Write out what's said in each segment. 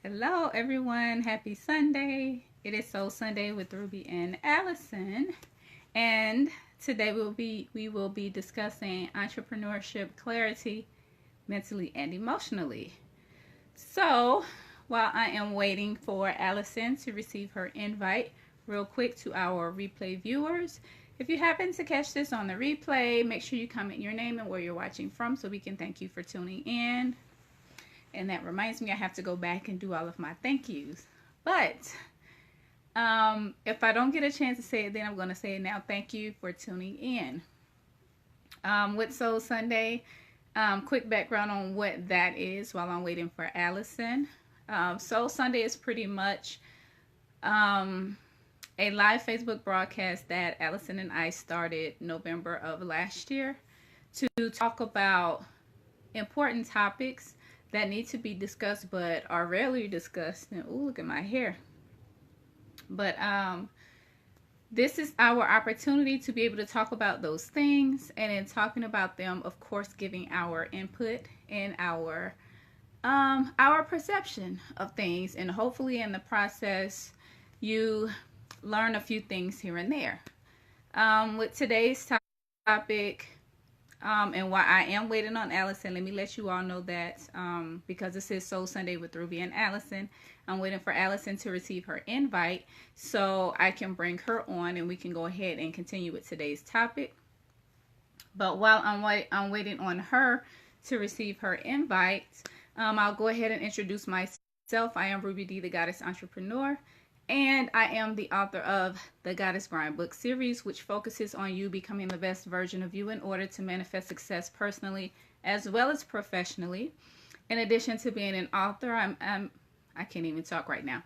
Hello everyone, happy Sunday. It is Soul Sunday with Ruby and Allison. And today we will be discussing entrepreneurship clarity mentally and emotionally. So, while I am waiting for Allison to receive her invite, real quick to our replay viewers, if you happen to catch this on the replay, make sure you comment your name and where you're watching from so we can thank you for tuning in. And that reminds me, I have to go back and do all of my thank yous. But if I don't get a chance to say it, then I'm going to say it now. Thank you for tuning in. With Soul Sunday, quick background on what that is while I'm waiting for Allison. Soul Sunday is pretty much a live Facebook broadcast that Allison and I started November of last year to talk about important topics that need to be discussed but are rarely discussed. And ooh, look at my hair. But this is our opportunity to be able to talk about those things, and in talking about them, of course, giving our input and our perception of things, and hopefully in the process you learn a few things here and there. With today's topic, and while I am waiting on Allison, let me let you all know that because this is Soul Sunday with Ruby and Allison, I'm waiting for Allison to receive her invite so I can bring her on and we can go ahead and continue with today's topic. But while I'm waiting on her to receive her invite, I'll go ahead and introduce myself. I am Ruby D, the Goddess Entrepreneur. And I am the author of the Goddess Grind book series, which focuses on you becoming the best version of you in order to manifest success personally as well as professionally. In addition to being an author, I can't even talk right now.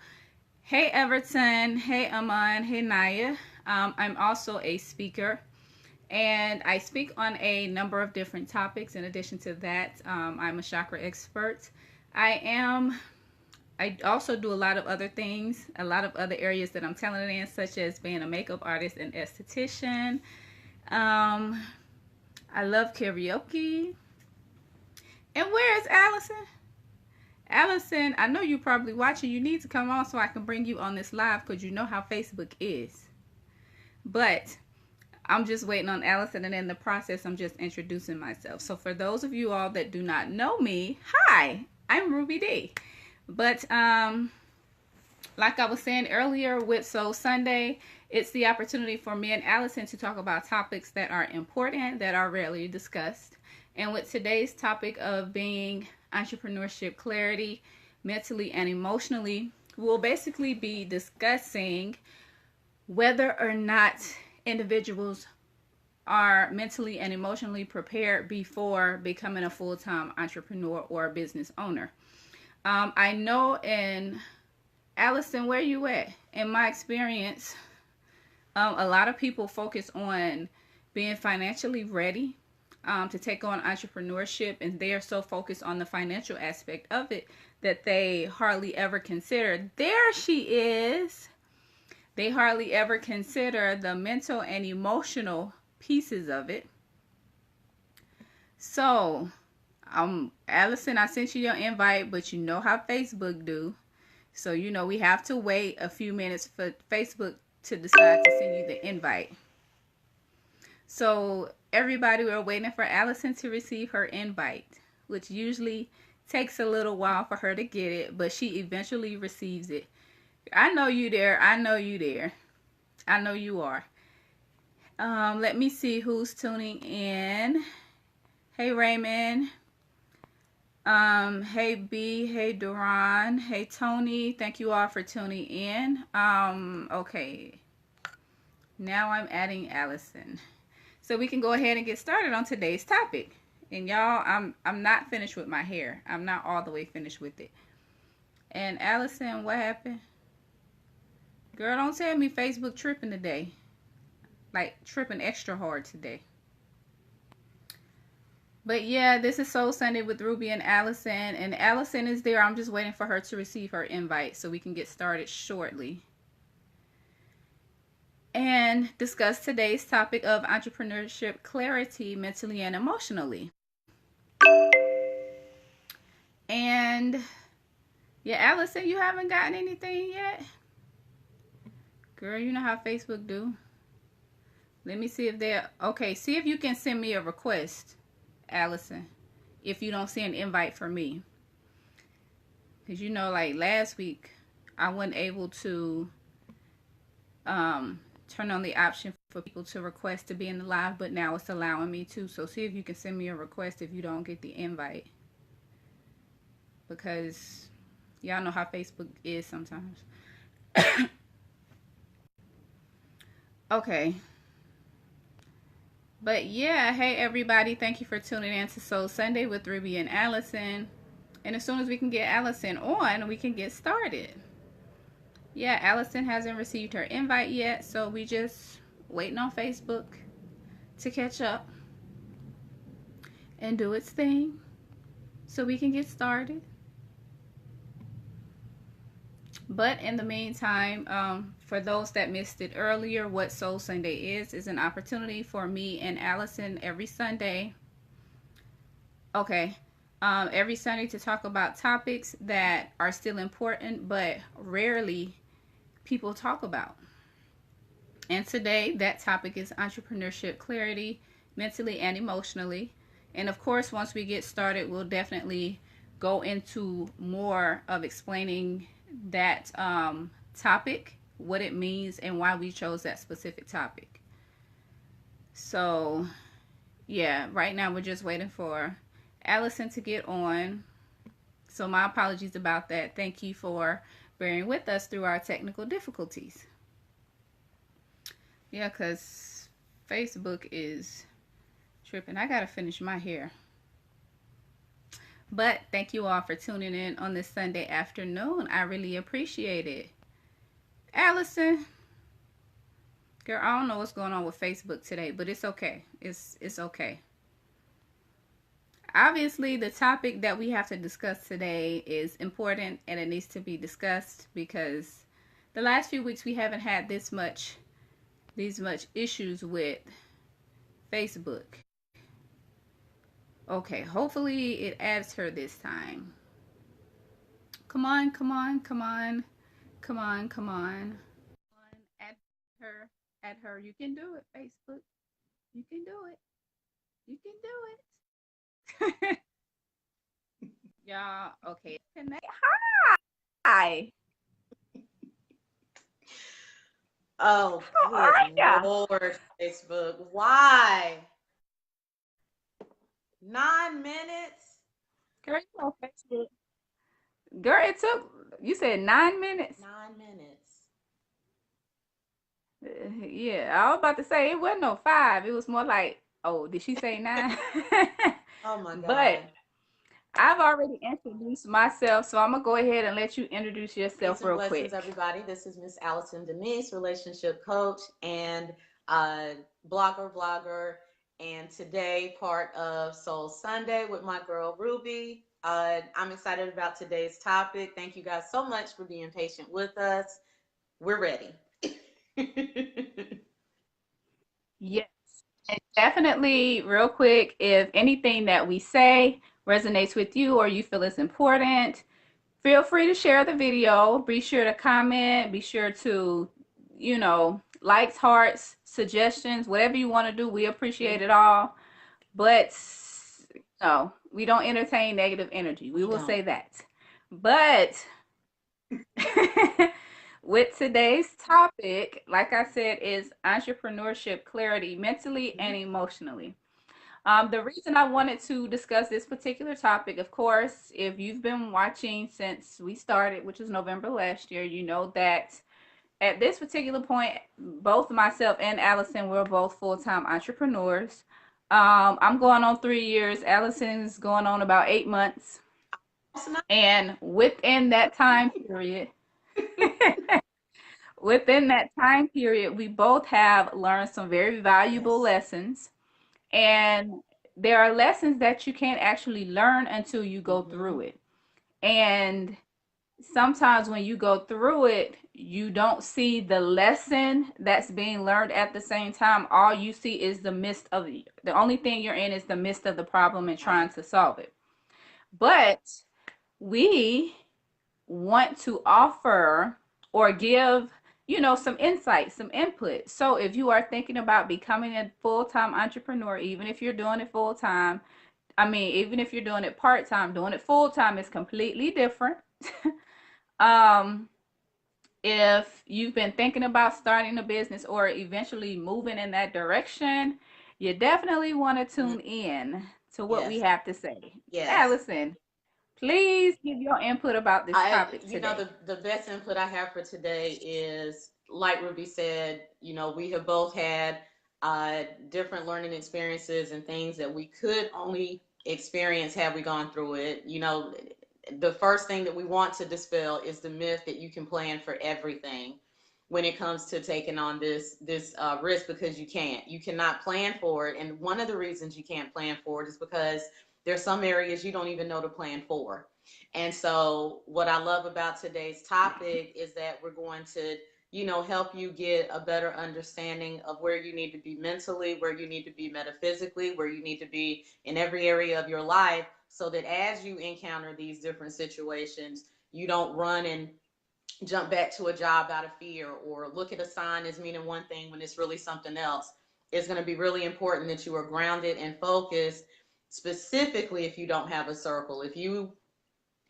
Hey Everton, hey Aman, hey Naya. I'm also a speaker, and I speak on a number of different topics. In addition to that, I'm a chakra expert. I also do a lot of other things, a lot of other areas that I'm talented in, such as being a makeup artist and esthetician. I love karaoke. And where is Allison? Allison, I know you're probably watching. You need to come on so I can bring you on this live, because you know how Facebook is. But I'm just waiting on Allison, and in the process, I'm just introducing myself. So for those of you all that do not know me, hi, I'm Ruby D. But like I was saying earlier with Soul Sunday, it's the opportunity for me and Allison to talk about topics that are important, that are rarely discussed. And with today's topic of being entrepreneurship clarity, mentally and emotionally, we'll basically be discussing whether or not individuals are mentally and emotionally prepared before becoming a full-time entrepreneur or a business owner. I know, in Allison, where you at? In my experience, a lot of people focus on being financially ready to take on entrepreneurship, and they are so focused on the financial aspect of it that they hardly ever consider, there she is, they hardly ever consider the mental and emotional pieces of it. So Allison, I sent you your invite, but you know how Facebook do. So, you know, we have to wait a few minutes for Facebook to decide to send you the invite. So, everybody, we're waiting for Allison to receive her invite, which usually takes a little while for her to get it, but she eventually receives it. I know you there. I know you there. I know you are. Let me see who's tuning in. Hey, Raymond. Hey B, hey Duran, hey Tony, thank you all for tuning in. Okay, now I'm adding Allison, so we can go ahead and get started on today's topic. And y'all, I'm not finished with my hair. I'm not all the way finished with it. And Allison, what happened? Girl, don't tell me Facebook tripping today, like tripping extra hard today. But yeah, this is Soul Sunday with Ruby and Allison. And Allison is there. I'm just waiting for her to receive her invite so we can get started shortly and discuss today's topic of entrepreneurship clarity mentally and emotionally. And Yeah, Allison, you haven't gotten anything yet? Girl, you know how Facebook do. Let me see if they're okay. See if you can send me a request, Allison, if you don't see an invite for me. Because you know, like last week, I wasn't able to turn on the option for people to request to be in the live, but now it's allowing me to. So see if you can send me a request if you don't get the invite. Because y'all know how Facebook is sometimes. Okay. But yeah, hey everybody, thank you for tuning in to Soul Sunday with Ruby and Allison. And as soon as we can get Allison on, we can get started. Yeah, Allison hasn't received her invite yet, so we just waiting on Facebook to catch up and do its thing so we can get started. But in the meantime, for those that missed it earlier, what Soul Sunday is an opportunity for me and Allison every Sunday. Okay. Every Sunday to talk about topics that are still important but rarely people talk about. And today that topic is entrepreneurship clarity, mentally and emotionally. And of course, once we get started, we'll definitely go into more of explaining that topic, what it means, and why we chose that specific topic. So, yeah, right now we're just waiting for Allison to get on. So my apologies about that. Thank you for bearing with us through our technical difficulties. Yeah, because Facebook is tripping. I got to finish my hair. But thank you all for tuning in on this Sunday afternoon. I really appreciate it. Allison, girl, I don't know what's going on with Facebook today, but it's okay. It's okay. Obviously, the topic that we have to discuss today is important and it needs to be discussed because the last few weeks we haven't had these much issues with Facebook. Okay, hopefully it adds her this time. Come on, come on, come on, come on, come on. Add her, add her. You can do it, Facebook. You can do it. You can do it. Y'all, okay. Hi. Oh, How are good ya? Lord, Facebook. Why? 9 minutes? Girl, you on Facebook. Girl, it took, you said 9 minutes? 9 minutes. Yeah, I was about to say it wasn't no five. It was more like, oh, did she say nine? Oh my But God. I've already introduced myself, so I'm gonna go ahead and let you introduce Peace yourself and real blessings, quick. everybody. This is Miss Allison Denise, relationship coach and uh, blogger. And today, part of Soul Sunday with my girl Ruby. I'm excited about today's topic. Thank you guys so much for being patient with us. We're ready. Yes. And definitely, real quick, if anything that we say resonates with you or you feel is important, feel free to share the video. Be sure to comment. Be sure to, likes, hearts, suggestions, whatever you want to do. We appreciate it all. But no, we don't entertain negative energy. We We will don't. say that. But with today's topic, like I said, is entrepreneurship clarity mentally and emotionally. The reason I wanted to discuss this particular topic, of course, if you've been watching since we started, which was November last year, you know that at this particular point, both myself and Allison, we're both full-time entrepreneurs. I'm going on 3 years. Allison's going on about 8 months. And within that time period, we both have learned some very valuable Yes. lessons. And there are lessons that you can't actually learn until you go Mm-hmm. through it. And sometimes when you go through it, you don't see the lesson that's being learned at the same time. All you see is the only thing you're in is the midst of the problem and trying Right. to solve it. But we want to offer or give, some insight, some input. So if you are thinking about becoming a full-time entrepreneur, even if you're doing it full-time, even if you're doing it part-time, doing it full-time is completely different. um, if you've been thinking about starting a business or eventually moving in that direction, you definitely want to Mhm. tune in to what we Yes. have to say. Yes. Allison, please give your input about this topic today. The best input I have for today is, like Ruby said, we have both had different learning experiences and things that we could only experience had we gone through it. The first thing that we want to dispel is the myth that you can plan for everything when it comes to taking on this risk, because you can't. You cannot plan for it, and one of the reasons you can't plan for it is because there's some areas you don't even know to plan for. And so, what I love about today's topic is that we're going to, help you get a better understanding of where you need to be mentally, where you need to be metaphysically, where you need to be in every area of your life, so that as you encounter these different situations, you don't run and jump back to a job out of fear, or look at a sign as meaning one thing when it's really something else. It's going to be really important that you are grounded and focused, specifically if you don't have a circle. If you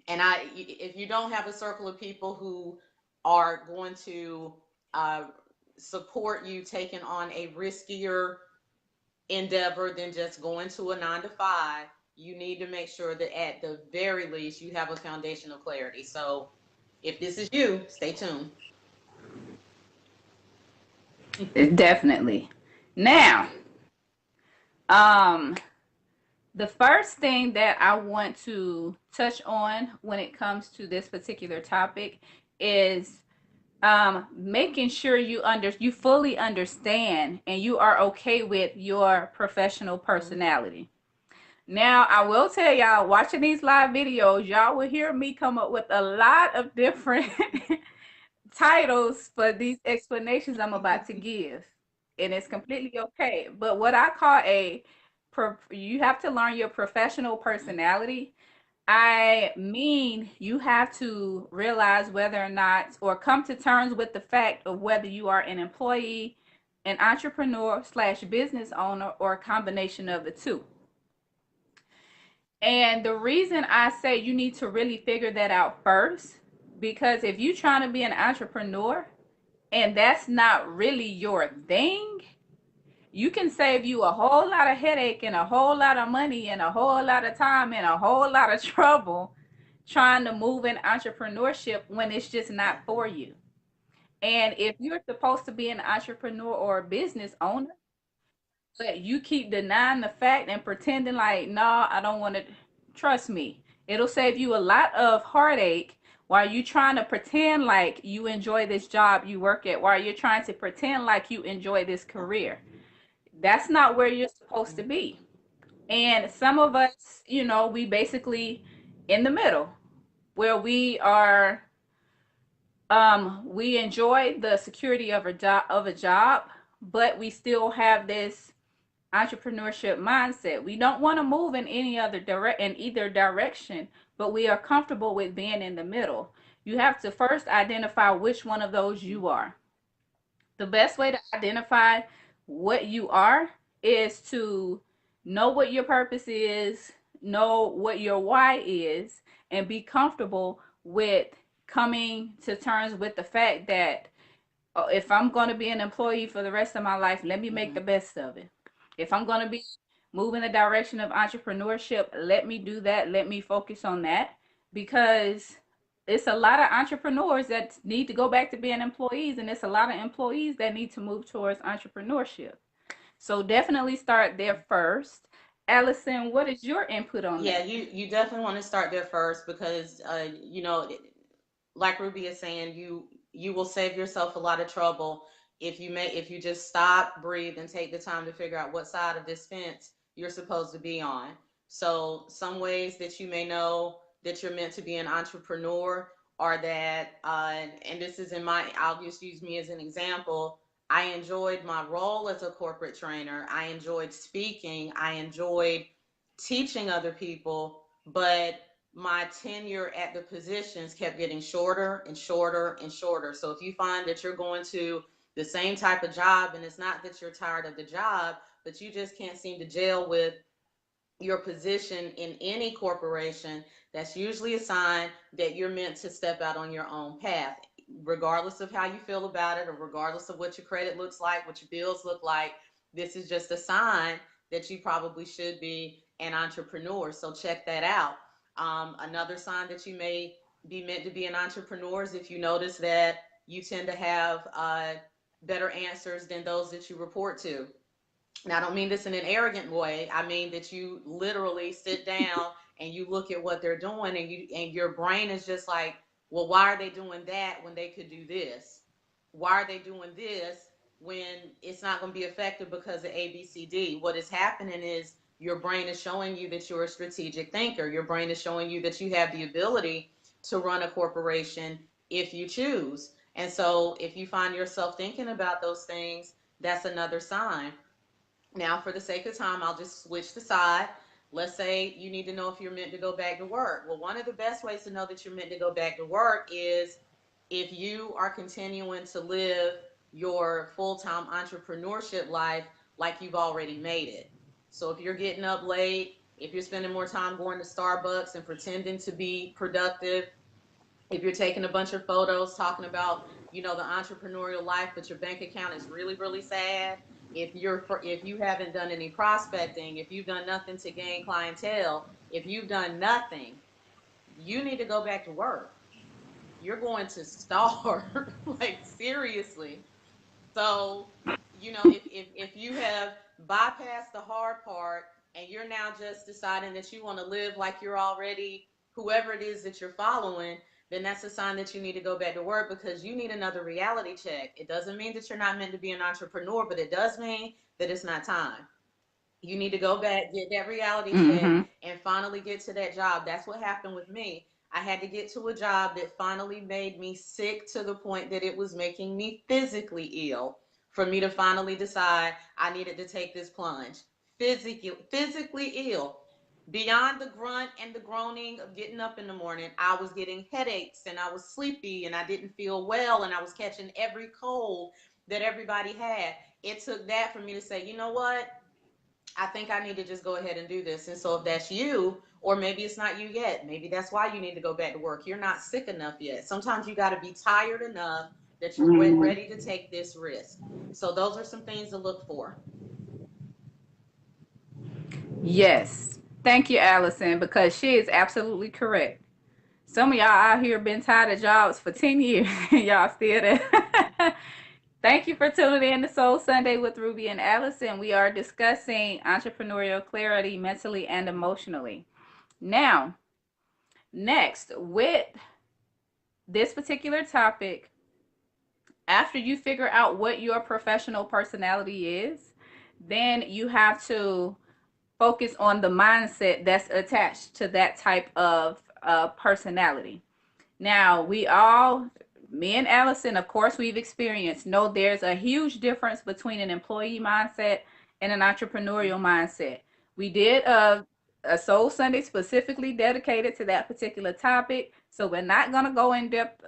don't have a circle of people who are going to uh, support you taking on a riskier endeavor than just going to a 9 to 5, you need to make sure that at the very least you have a foundation of clarity. So if this is you, stay tuned. Definitely. Now, um, the first thing that I want to touch on when it comes to this particular topic is making sure you fully understand and you are okay with your professional Mhm. personality. Now, I will tell y'all, watching these live videos, y'all will hear me come up with a lot of different titles for these explanations I'm about to give. And it's completely okay. But what I call you have to learn your professional personality. I mean, you have to realize whether or not, or come to terms with the fact of whether you are an employee, an entrepreneur slash business owner, or a combination of the two. And the reason I say you need to really figure that out first, because if you're trying to be an entrepreneur and that's not really your thing, you can save you a whole lot of headache and a whole lot of money and a whole lot of time and a whole lot of trouble trying to move in entrepreneurship when it's just not for you. And if you're supposed to be an entrepreneur or a business owner, but you keep denying the fact and pretending like, no, I don't want to, trust me, it'll save you a lot of heartache while you trying to pretend like you enjoy this job you work at, while you're trying to pretend like you enjoy this career. That's not where you're supposed to be. And some of us, we basically in the middle where we enjoy the security of a job, but we still have this entrepreneurship mindset. We don't want to move in in either direction, but we are comfortable with being in the middle. You have to first identify which one of those you are. The best way to identify what you are is to know what your purpose is, know what your why is, and be comfortable with coming to terms with the fact that, if I'm going to be an employee for the rest of my life, let me make Mhm. the best of it. If I'm going to be moving the direction of entrepreneurship, let me do that. Let me focus on that, because it's a lot of entrepreneurs that need to go back to being employees, and it's a lot of employees that need to move towards entrepreneurship. So definitely start there first. Allison, what is your input on Yeah, that? you definitely want to start there first, because like Ruby is saying, you will save yourself a lot of trouble if you just stop, breathe, and take the time to figure out what side of this fence you're supposed to be on. So some ways that you may know that you're meant to be an entrepreneur are that, and this is I'll just use me as an example. I enjoyed my role as a corporate trainer. I enjoyed speaking. I enjoyed teaching other people, but my tenure at the positions kept getting shorter and shorter and shorter. So if you find that you're going to the same type of job, and it's not that you're tired of the job, but you just can't seem to gel with your position in any corporation, that's usually a sign that you're meant to step out on your own path. Regardless of how you feel about it, or regardless of what your credit looks like, what your bills look like, this is just a sign that you probably should be an entrepreneur. So check that out. Another sign that you may be meant to be an entrepreneur is if you notice that you tend to have better answers than those that you report to. Now, I don't mean this in an arrogant way. I mean that you literally sit down and you look at what they're doing, and your brain is just like, well, why are they doing that when they could do this? Why are they doing this when it's not going to be effective because of ABCD? What is happening is your brain is showing you that you're a strategic thinker. Your brain is showing you that you have the ability to run a corporation if you choose. And so if you find yourself thinking about those things, that's another sign. Now, for the sake of time, I'll just switch the side. Let's say you need to know if you're meant to go back to work. Well, one of the best ways to know that you're meant to go back to work is if you are continuing to live your full-time entrepreneurship life like you've already made it. So if you're getting up late, if you're spending more time going to Starbucks and pretending to be productive, if you're taking a bunch of photos talking about, the entrepreneurial life, but your bank account is really, really sad, if you haven't done any prospecting, if you've done nothing to gain clientele, if you've done nothing, you need to go back to work. You're going to starve, like seriously. So, if you have bypassed the hard part and you're now just deciding that you want to live like you're already whoever it is that you're following, then that's a sign that you need to go back to work, because you need another reality check. It doesn't mean that you're not meant to be an entrepreneur, but it does mean that it's not time. You need to go back, get that reality check, Mm-hmm. and finally get to that job. That's what happened with me. I had to get to a job that finally made me sick to the point that it was making me physically ill for me to finally decide I needed to take this plunge. Physically ill. Beyond the grunt and the groaning of getting up in the morning, I was getting headaches and I was sleepy and I didn't feel well and I was catching every cold that everybody had. It took that for me to say, you know what? I think I need to just go ahead and do this. And so if that's you, or maybe it's not you yet, maybe that's why you need to go back to work. You're not sick enough yet. Sometimes you got to be tired enough that you're Mm-hmm. ready to take this risk. So those are some things to look for. Yes. Thank you, Allison, because she is absolutely correct. Some of y'all out here been tired of jobs for 10 years. Y'all still there. Thank you for tuning in to Soul Sunday with Ruby and Allison. We are discussing entrepreneurial clarity mentally and emotionally. Now, next, with this particular topic, after you figure out what your professional personality is, then you have to focus on the mindset that's attached to that type of personality. Now, me and Allison, of course, we've experienced, know there's a huge difference between an employee mindset and an entrepreneurial mindset. We did a Soul Sunday specifically dedicated to that particular topic, so we're not going to go in depth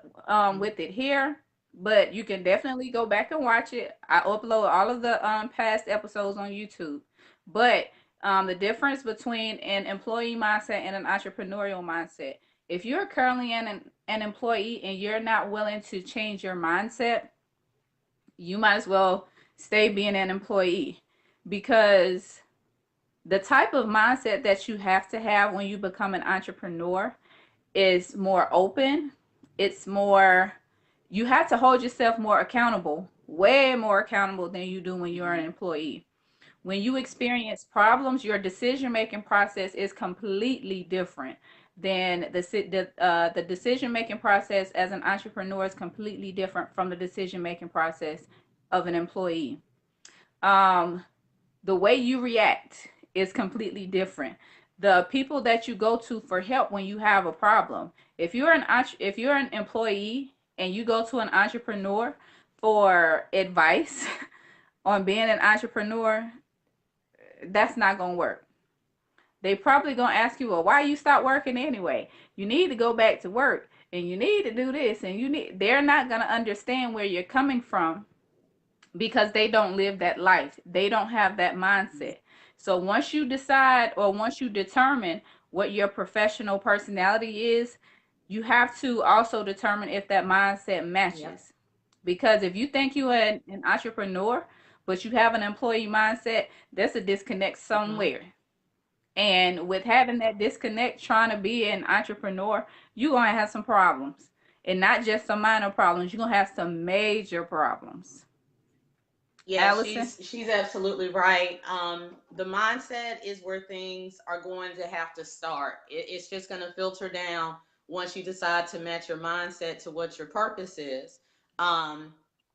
with it here, but you can definitely go back and watch it. I upload all of the past episodes on YouTube. But the difference between an employee mindset and an entrepreneurial mindset. If you're currently an employee and you're not willing to change your mindset, you might as well stay being an employee, because the type of mindset that you have to have when you become an entrepreneur is more open. It's more, you have to hold yourself more accountable, way more accountable than you do when you're an employee. When you experience problems, your decision making process is completely different than the decision making process as an entrepreneur is completely different from the decision making process of an employee. Um, the way you react is completely different. The people that you go to for help when you have a problem. If you're an employee and you go to an entrepreneur for advice on being an entrepreneur, that's not going to work. they probably gonna ask you, well, why you stop working anyway? You need to go back to work, and you need to do this, and you need. They're not gonna understand where you're coming from because they don't live that life. They don't have that mindset. So once you decide, or once you determine what your professional personality is, you have to also determine if that mindset Yep. matches. Because if you think you're an entrepreneur, but you have an employee mindset, there's a disconnect Mm-hmm. somewhere. And with having that disconnect, trying to be an entrepreneur, you're going to have some problems. And not just some minor problems, you're going to have some major problems. Yeah, Allison? she's absolutely right. The mindset is where things are going to have to start. It's just going to filter down once you decide to match your mindset to what your purpose is. Um,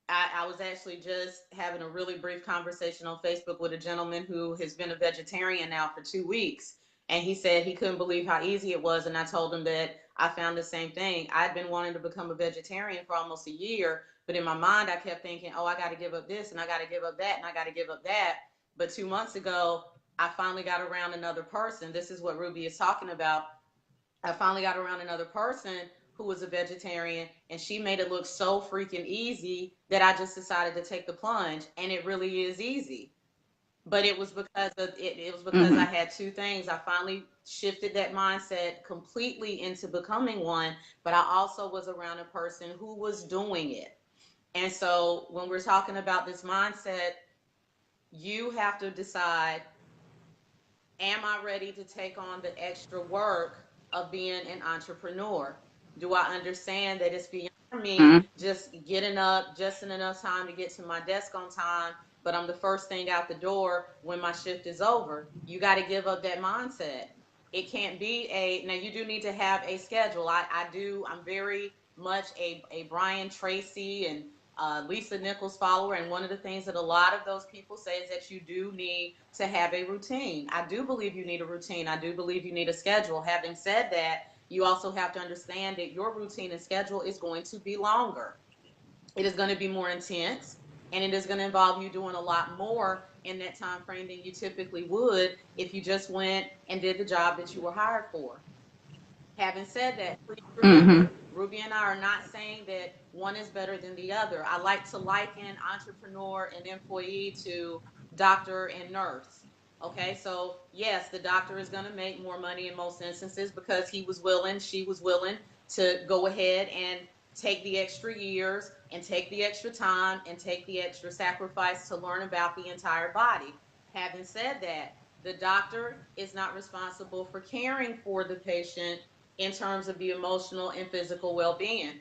I was actually just having a really brief conversation on Facebook with a gentleman who has been a vegetarian now for 2 weeks. And he said he couldn't believe how easy it was. And I told him that I found the same thing. I'd been wanting to become a vegetarian for almost a year, but in my mind, I kept thinking, oh, I got to give up this and I got to give up that and I got to give up that. But 2 months ago, I finally got around another person. This is what Ruby is talking about. I finally got around another person who was a vegetarian, and she made it look so freaking easy that I just decided to take the plunge. And it really is easy. But it was because of it, it was because I Mm-hmm. had two things. I finally shifted that mindset completely into becoming one, but I also was around a person who was doing it. And so when we're talking about this mindset, you have to decide, am I ready to take on the extra work of being an entrepreneur? Do I understand that it's beyond me just getting up just in enough time to get to my desk on time, but I'm the first thing out the door when my shift is over? You got to give up that mindset. It can't be now you do need to have a schedule. I'm very much a Brian Tracy and Lisa Nichols follower, and one of the things that a lot of those people say is that you do need to have a routine. I do believe you need a routine. I do believe you need a schedule. Having said that, you also have to understand that your routine and schedule is going to be longer. It is going to be more intense, and it is going to involve you doing a lot more in that time frame than you typically would if you just went and did the job that you were hired for. Having said that, please Mm-hmm. remember, Ruby and I are not saying that one is better than the other. I like to liken entrepreneur and employee to doctor and nurse. Okay, so yes, the doctor is going to make more money in most instances because she was willing to go ahead and take the extra years and take the extra time and take the extra sacrifice to learn about the entire body. Having said that, the doctor is not responsible for caring for the patient in terms of the emotional and physical well-being.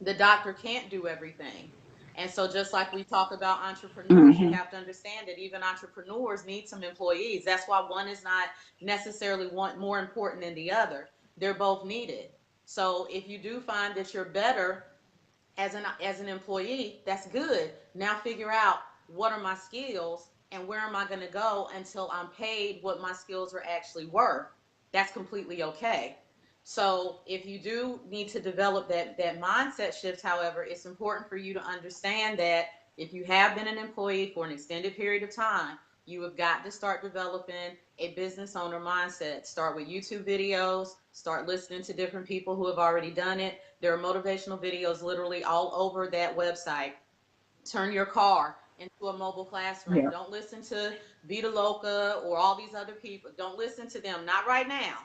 The doctor can't do everything. And so just like we talk about entrepreneurs, you Mm-hmm. have to understand that even entrepreneurs need some employees. That's why one is not necessarily one more important than the other. They're both needed. So if you do find that you're better as an employee, that's good. Now figure out, what are my skills and where am I going to go until I'm paid what my skills are actually worth. That's completely okay. So if you do need to develop that mindset shift, however, it's important for you to understand that if you have been an employee for an extended period of time, you have got to start developing a business owner mindset. Start with YouTube videos, start listening to different people who have already done it. There are motivational videos literally all over that website. Turn your car into a mobile classroom. Yeah. Don't listen to Vita Loca or all these other people. Don't listen to them. Not right now.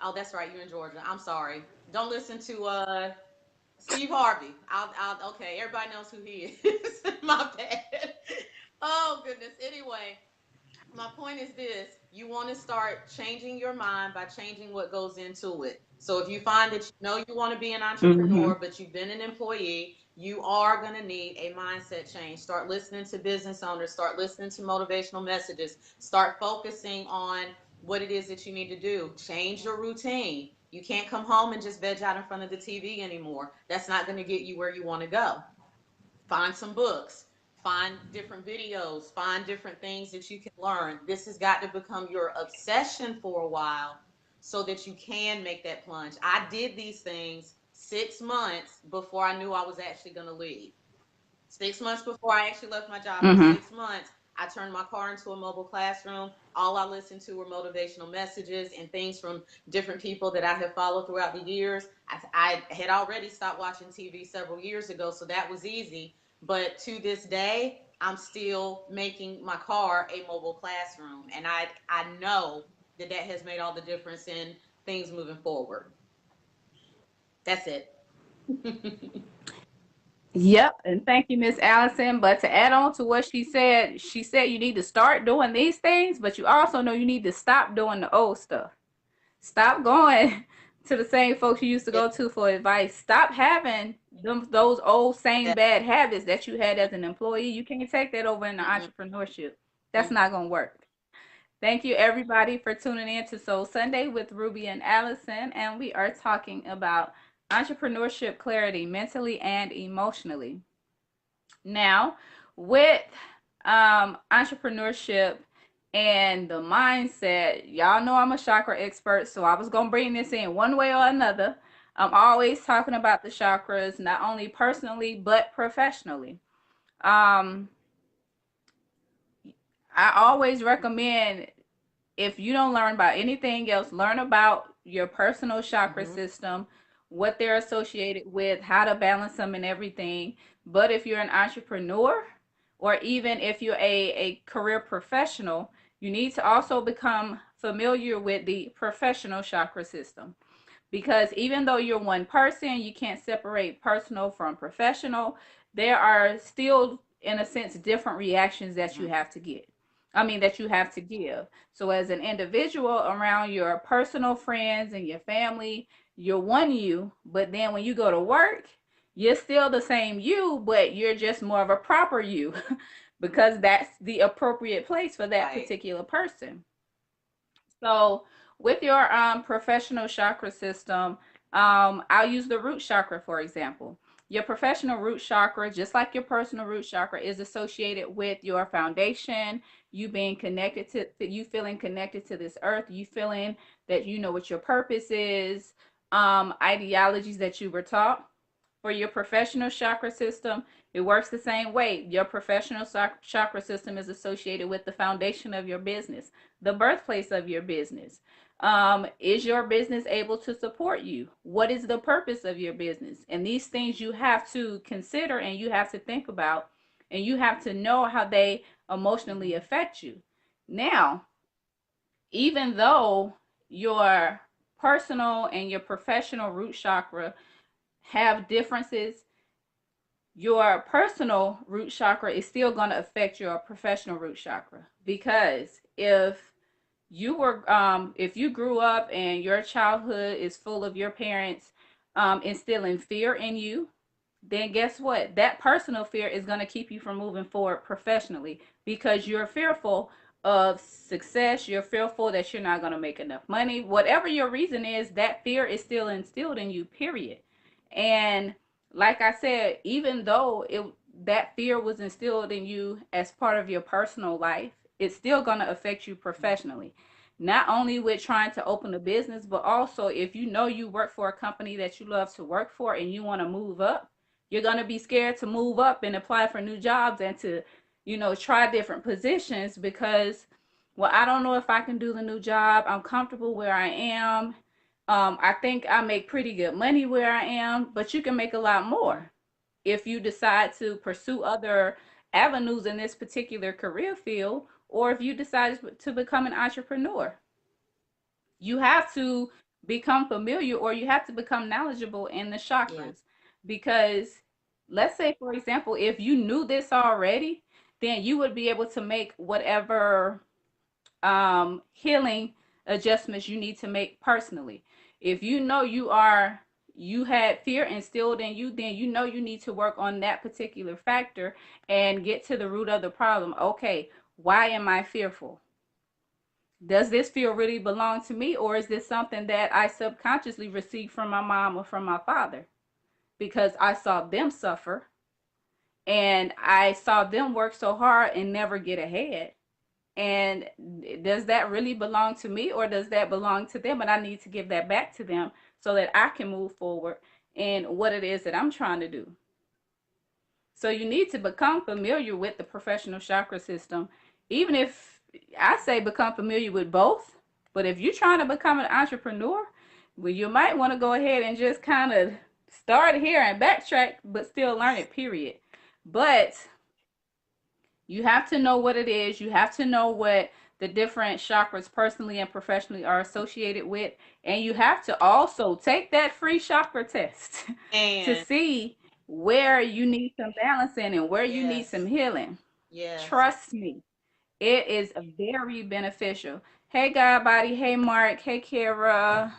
Oh, that's right. You're in Georgia. I'm sorry. Don't listen to Steve Harvey. Okay. Everybody knows who he is. My bad. Oh goodness. Anyway, my point is this: you want to start changing your mind by changing what goes into it. So if you find that you know you want to be an Mm-hmm. entrepreneur but you've been an employee, you are going to need a mindset change. Start listening to business owners, start listening to motivational messages, start focusing on what it is that you need to do. Change your routine. You can't come home and just veg out in front of the TV anymore. That's not going to get you where you want to go. Find some books, find different videos, find different things that you can learn. This has got to become your obsession for a while so that you can make that plunge. I did these things 6 months before I knew I was actually going to leave. 6 months before I actually left my job, for Mm-hmm. 6 months, I turned my car into a mobile classroom. All I listened to were motivational messages and things from different people that I have followed throughout the years. I had already stopped watching TV several years ago, so that was easy. But to this day, I'm still making my car a mobile classroom. And I know that that has made all the difference in things moving forward. That's it. Yep, and thank you, Miss Allison. But to add on to what she said you need to start doing these things, but you also know you need to stop doing the old stuff. Stop going to the same folks you used to Yeah, go to for advice. Stop having those old same that, bad habits that you had as an employee. You can't take that over into mm-mm, entrepreneurship. That's not gonna work. Thank you everybody for tuning in to Soul Sunday with Ruby and Allison, and we are talking about entrepreneurship clarity mentally and emotionally. Now, with entrepreneurship and the mindset, y'all know I'm a chakra expert, so I was going to bring this in one way or another. I'm always talking about the chakras, not only personally, but professionally. Um, I always recommend, if you don't learn about anything else, learn about your personal chakra mm-hmm, system, what they're associated with, how to balance them and everything. But if you're an entrepreneur, or even if you're a career professional, you need to also become familiar with the professional chakra system. Because even though you're one person, you can't separate personal from professional. There are still, in a sense, different reactions that you mm-hmm, have to get. I mean, that you have to give. So, as an individual around your personal friends and your family, you're one you, but then when you go to work, you're still the same you, but you're just more of a proper you because that's the appropriate place for that right. particular person. So with your professional chakra system, I'll use the root chakra for example. Your professional root chakra, just like your personal root chakra, is associated with your foundation, you being connected to you feeling connected to this earth, you feeling that you know what your purpose is, ideologies that you were taught. For your professional chakra system, it works the same way. Your professional chakra system is associated with the foundation of your business, the birthplace of your business. Is your business able to support you? What is the purpose of your business? And these things you have to consider and you have to think about, and you have to know how they emotionally Mm-hmm, affect you. Now, even though your personal and your professional root chakra have differences, your personal root chakra is still going to affect your professional root chakra, because if you grew up and your childhood is full of your parents instilling fear in you, then guess what? That personal fear is going to keep you from moving forward professionally, because you're fearful of success. You're fearful that you're not going to make enough money. Whatever your reason is, that fear is still instilled in you, period. And like I said, even though that fear was instilled in you as part of your personal life, it's still going to affect you professionally. Not only with trying to open a business, but also if you know you work for a company that you love to work for and you want to move up, you're going to be scared to move up and apply for new jobs and to, try different positions because, well, I don't know if I can do the new job. I'm comfortable where I am. I think I make pretty good money where I am, but you can make a lot mm-hmm, more if you decide to pursue other avenues in this particular career field, or if you decide to become an entrepreneur. You have to become familiar, or you have to become knowledgeable in the yeah, chakras, because let's say for example, if you knew this already, then you would be able to make whatever healing adjustments you need to make personally. If you know you had fear instilled in you, then you know you need to work on that particular factor and get to the root of the problem. Okay, why am I fearful? Does this fear really belong to me, or is this something that I subconsciously received from my mom or from my father? Because I saw them suffer and I saw them work so hard and never get ahead. And does that really belong to me, or does that belong to them? And I need to give that back to them so that I can move forward in what it is that I'm trying to do. So you need to become familiar with the professional chakra system even if I say become familiar with both, but if you're trying to become an entrepreneur, well, you might want to go ahead and just kind of start here and backtrack, but still learn it, period. But you have to know what it is. You have to know what the different chakras personally and professionally are associated with. And you have to also take that free chakra test to And see where you need some balancing and where you need some yes, healing. yes. Trust me, it is very beneficial. Hey, God Body. Hey, Mark. Hey, Kara.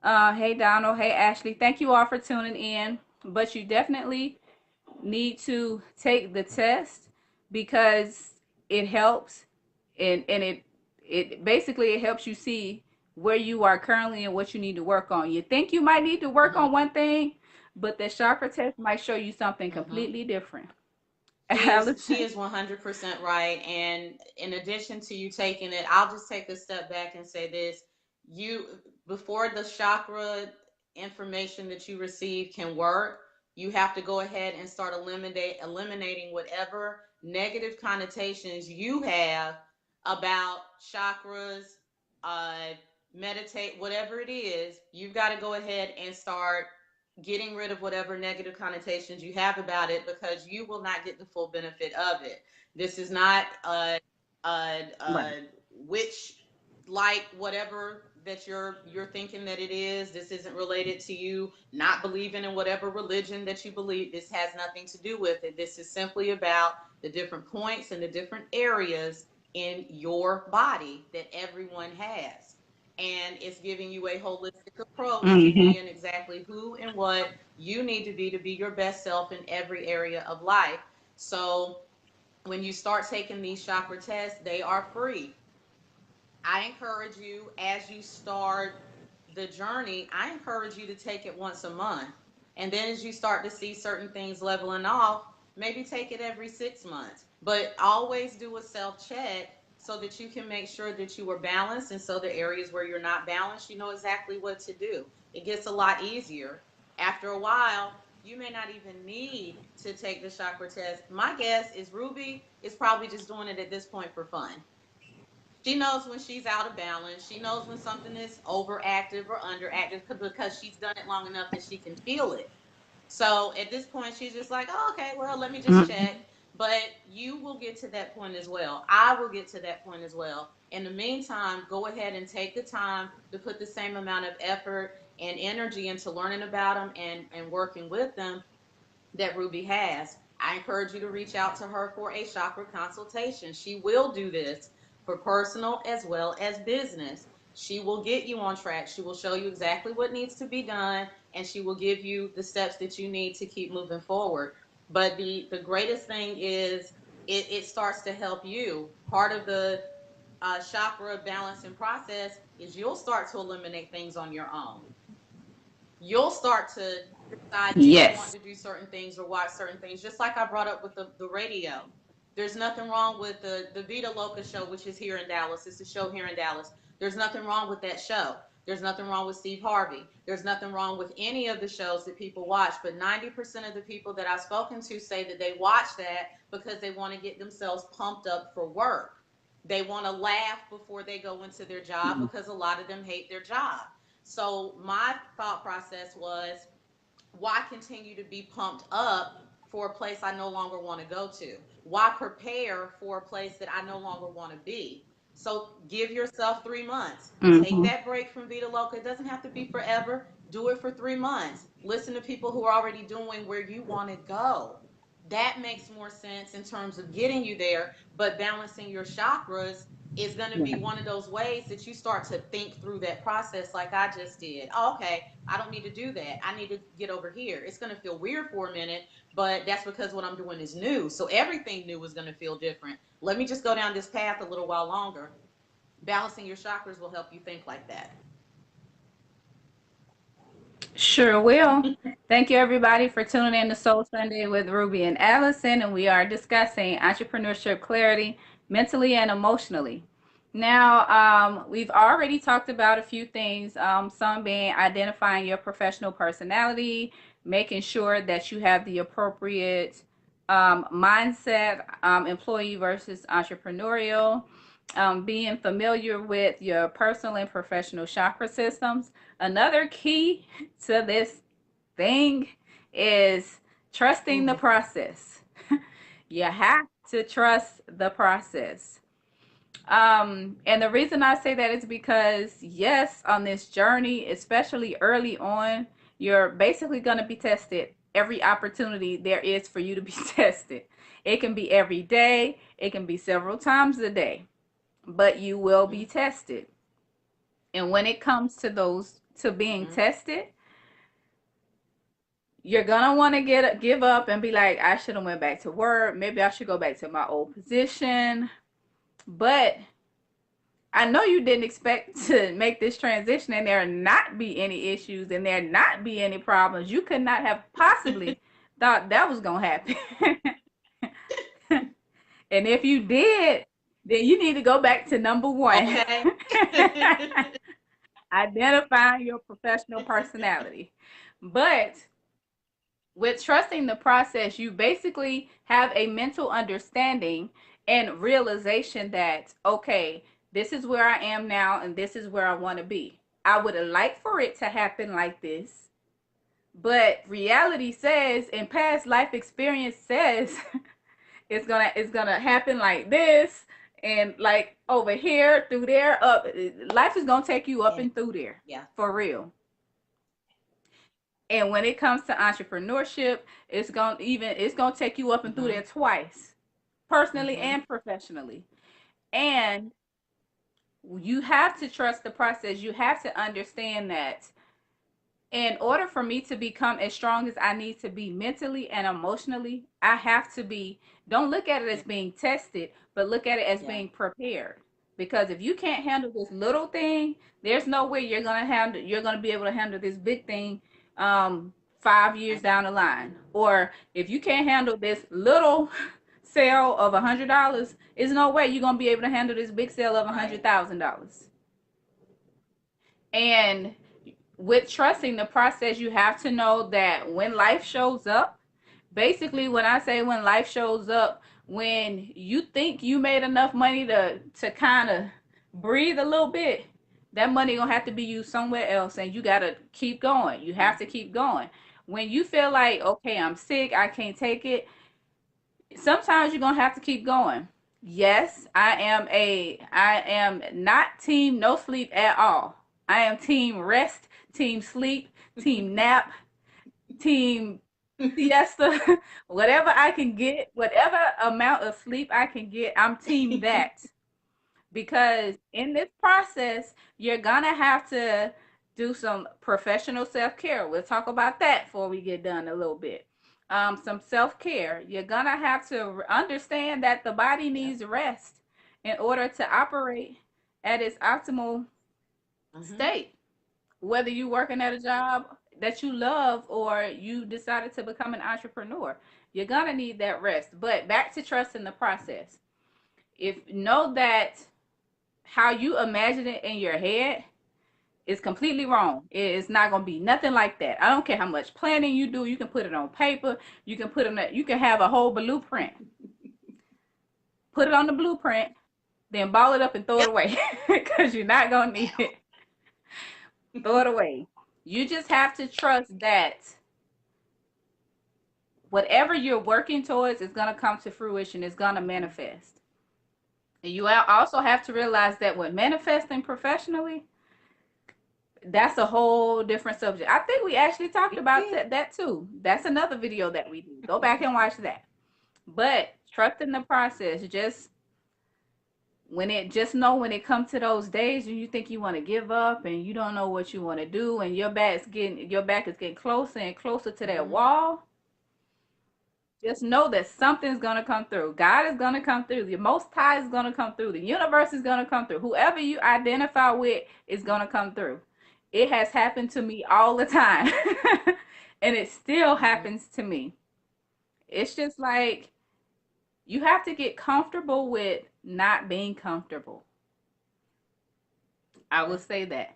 Hey, Donald. Hey, Ashley. Thank you all for tuning in. But you definitely need to take the test because it helps, and it basically it helps you see where you are currently and what you need to work on. You think you might need to work Hmm. on one thing, but the chakra test might show you something Hmm. completely different. She Allison. is 100% right. And in addition to you taking it, I'll just take a step back and say this. You, before the chakra information that you receive can work, you have to go ahead and start eliminating whatever negative connotations you have about chakras, uh, meditate, whatever it is. You've got to go ahead and start getting rid of whatever negative connotations you have about it, because you will not get the full benefit of it. This is not a witch, like whatever that you're thinking that it is. This isn't related to you not believing in whatever religion that you believe. This has nothing to do with it. This is simply about the different points and the different areas in your body that everyone has, and it's giving you a holistic approach to Mm-hmm. being exactly who and what you need to be your best self in every area of life. So when you start taking these chakra tests, they are free. I encourage you, as you start the journey, I encourage you to take it once a month. And then as you start to see certain things leveling off, maybe take it every 6 months. But always do a self check so that you can make sure that you are balanced. And so the areas where you're not balanced, you know exactly what to do. It gets a lot easier. After a while, you may not even need to take the chakra test. My guess is Ruby is probably just doing it at this point for fun. She knows when she's out of balance. She knows when something is overactive or underactive because she's done it long enough that she can feel it. So at this point, she's just like, oh, okay, well, let me just check. Mm-hmm. But you will get to that point as well. I will get to that point as well. In the meantime, go ahead and take the time to put the same amount of effort and energy into learning about them and working with them that Ruby has. I encourage you to reach out to her for a chakra consultation. She will do this for personal as well as business. She will get you on track. She will show you exactly what needs to be done, and she will give you the steps that you need to keep moving forward. But the greatest thing is it starts to help you. Part of the chakra balancing process is you'll start to eliminate things on your own. You'll start to decide you don't want Yes. to do certain things or watch certain things. Just like I brought up with the radio. There's nothing wrong with the Vita Loca show, which is here in Dallas. It's a show here in Dallas. There's nothing wrong with that show. There's nothing wrong with Steve Harvey. There's nothing wrong with any of the shows that people watch. But 90% of the people that I've spoken to say that they watch that because they want to get themselves pumped up for work. They want to laugh before they go into their job because a lot of them hate their job. So my thought process was, why continue to be pumped up for a place I no longer want to go to? Why prepare for a place that I no longer want to be? So give yourself 3 months. Take Mm-hmm. that break from Vita Loca. It doesn't have to be forever. Do it for 3 months. Listen to people who are already doing where you want to go. That makes more sense in terms of getting you there, but balancing your chakras is going to be one of those ways that you start to think through that process like I just did. Oh, okay, I don't need to do that. I need to get over here. It's going to feel weird for a minute, but that's because what I'm doing is new. So everything new is going to feel different. Let me just go down this path a little while longer. Balancing your chakras will help you think like that. Sure will. Thank you, everybody, for tuning in to Soul Sunday with Ruby and Allison, and we are discussing entrepreneurship clarity, mentally and emotionally. Now, we've already talked about a few things, some being identifying your professional personality, making sure that you have the appropriate mindset, employee versus entrepreneurial, being familiar with your personal and professional chakra systems. Another key to this thing is trusting the Mm-hmm. process. You have to trust the process. And the reason I say that is because, yes, on this journey, especially early on, you're basically going to be tested every opportunity there is for you to be tested. It can be every day, it can be several times a day, but you will be tested. And when it comes to being Mm-hmm. tested, you're gonna want to give up and be like, I should have went back to work. Maybe I should go back to my old position. But I know you didn't expect to make this transition and there not be any issues and there not be any problems. You could not have possibly thought that was gonna happen. And if you did, then you need to go back to number one. Okay. Identifying your professional personality. But with trusting the process, you basically have a mental understanding and realization that, okay, this is where I am now and this is where I want to be. I would have liked for it to happen like this, but reality says and past life experience says it's gonna happen like this and like over here through there up. Life is gonna take you up Yeah. and through there Yeah. for real. And when it comes to entrepreneurship, it's gonna take you up and through Mm-hmm. there twice, personally Mm-hmm. and professionally. And you have to trust the process. You have to understand that in order for me to become as strong as I need to be mentally and emotionally, I have to be, don't look at it as Yeah. being tested, but look at it as Yeah. being prepared. Because if you can't handle this little thing, there's no way you're gonna be able to handle this big thing 5 years Okay. down the line. Or if you can't handle this little sale of $100, there's no way you're gonna be able to handle this big sale of a hundred Right. thousand dollars. And with trusting the process, you have to know that when life shows up, basically when I say when life shows up, when you think you made enough money to kind of breathe a little bit, that money gonna have to be used somewhere else and you gotta keep going. You have to keep going. When you feel like, okay, I'm sick, I can't take it, sometimes you're gonna have to keep going. Yes, I am not team no sleep at all. I am team rest, team sleep, team nap, team siesta, whatever I can get, whatever amount of sleep I can get, I'm team that. Because in this process, you're gonna have to do some professional self-care. We'll talk about that before we get done a little bit. Some self-care. You're gonna have to understand that the body Yeah. needs rest in order to operate at its optimal Mm-hmm. state. Whether you're working at a job that you love or you decided to become an entrepreneur, you're gonna need that rest. But back to trusting the process. If know that how you imagine it in your head is completely wrong. It's not gonna be nothing like that. I don't care how much planning you do. You can put it on paper. You can put it. You can have a whole blueprint. Put it on the blueprint, then ball it up and throw it Yep. away because you're not gonna need Wow. it. Throw it away. You just have to trust that whatever you're working towards is gonna come to fruition. It's gonna Mm-hmm. manifest. And you also have to realize that when manifesting professionally, that's a whole different subject. I think we actually talked about Yeah. that too. That's another video that we did. Go back and watch that. But trust in the process. Just know when it comes to those days and you think you want to give up and you don't know what you want to do and your back is getting closer and closer to that Mm-hmm. wall, just know that something's gonna come through. God is gonna come through. The Most High is gonna come through. The universe is gonna come through. Whoever you identify with is gonna come through. It has happened to me all the time, and it still Mm-hmm. happens to me. It's just like you have to get comfortable with not being comfortable. I will Yeah. say that.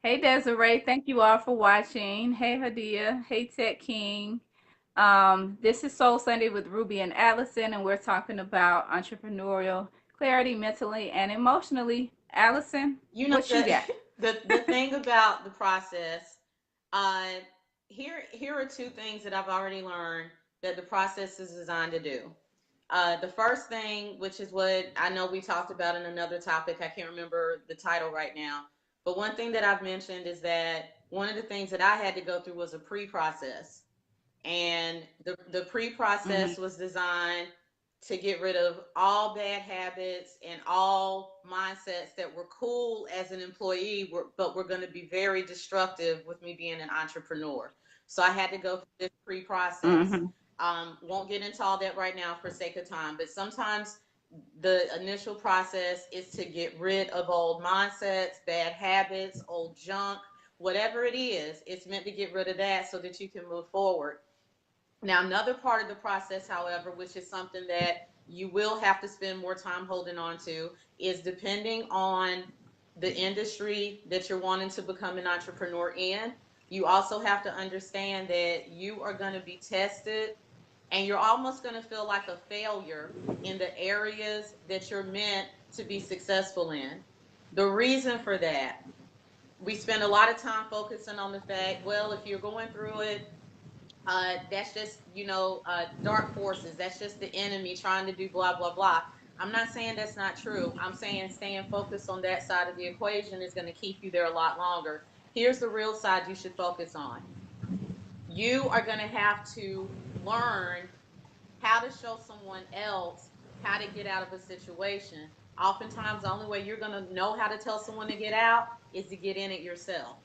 Hey Desiree, thank you all for watching. Hey Hadia. Hey Tech King. This is Soul Sunday with Ruby and Allison, and we're talking about entrepreneurial clarity, mentally and emotionally. Allison, You know, what you got? the thing about the process, uh, here are two things that I've already learned that the process is designed to do. The first thing, which is what I know we talked about in another topic, I can't remember the title right now, but one thing that I've mentioned is that one of the things that I had to go through was a pre-process. And the Mm-hmm. pre-process was designed to get rid of all bad habits and all mindsets that were cool as an employee, but were going to be very destructive with me being an entrepreneur. So I had to go through this pre-process. Mm-hmm. Won't get into all that right now for sake of time, but sometimes the initial process is to get rid of old mindsets, bad habits, old junk, whatever it is. It's meant to get rid of that so that you can move forward. Now, another part of the process, however, which is something that you will have to spend more time holding on to, is depending on the industry that you're wanting to become an entrepreneur in. You also have to understand that you are going to be tested and you're almost going to feel like a failure in the areas that you're meant to be successful in. The reason for that, we spend a lot of time focusing on the fact, well, if you're going through it, that's just dark forces, that's just the enemy trying to do blah blah blah. I'm not saying that's not true. I'm saying staying focused on that side of the equation is going to keep you there a lot longer. Here's the real side you should focus on. You are going to have to learn how to show someone else how to get out of a situation. Oftentimes the only way you're going to know how to tell someone to get out is to get in it yourself.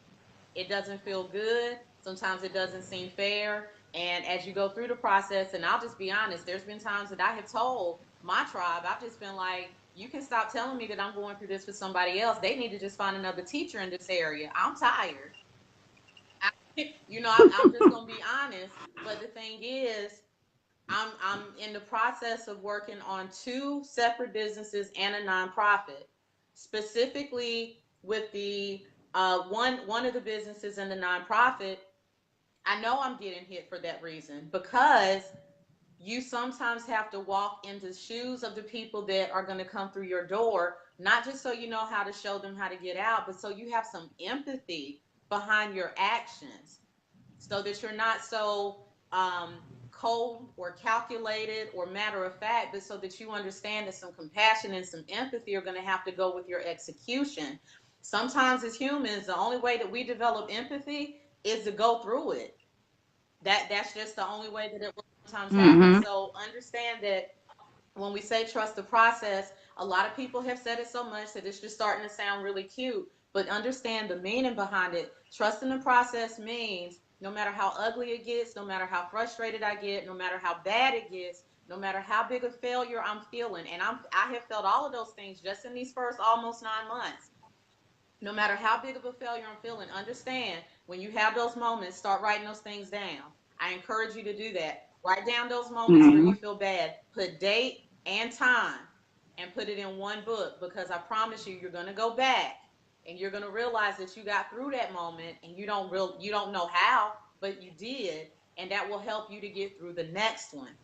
It doesn't feel good. Sometimes it doesn't seem fair. And as you go through the process, and I'll just be honest, there's been times that I have told my tribe, I've just been like, you can stop telling me that I'm going through this for somebody else. They need to just find another teacher in this area. I'm tired. I, I'm just going to be honest. But the thing is, I'm in the process of working on two separate businesses and a nonprofit, specifically with the one of the businesses and the nonprofit. I know I'm getting hit for that reason because you sometimes have to walk in the shoes of the people that are going to come through your door, not just so you know how to show them how to get out, but so you have some empathy behind your actions so that you're not so cold or calculated or matter of fact, but so that you understand that some compassion and some empathy are going to have to go with your execution. Sometimes as humans, the only way that we develop empathy is to go through it. That's just the only way that it will sometimes happen. Mm-hmm. So understand that when we say trust the process, a lot of people have said it so much that it's just starting to sound really cute. But understand the meaning behind it. Trusting the process means no matter how ugly it gets, no matter how frustrated I get, no matter how bad it gets, no matter how big a failure I'm feeling, and I have felt all of those things just in these first almost 9 months. No matter how big of a failure I'm feeling, understand when you have those moments, start writing those things down. I encourage you to do that. Write down those moments where Mm-hmm. you feel bad. Put date and time and put it in one book because I promise you, you're going to go back and you're going to realize that you got through that moment and you don't know how, but you did, and that will help you to get through the next one.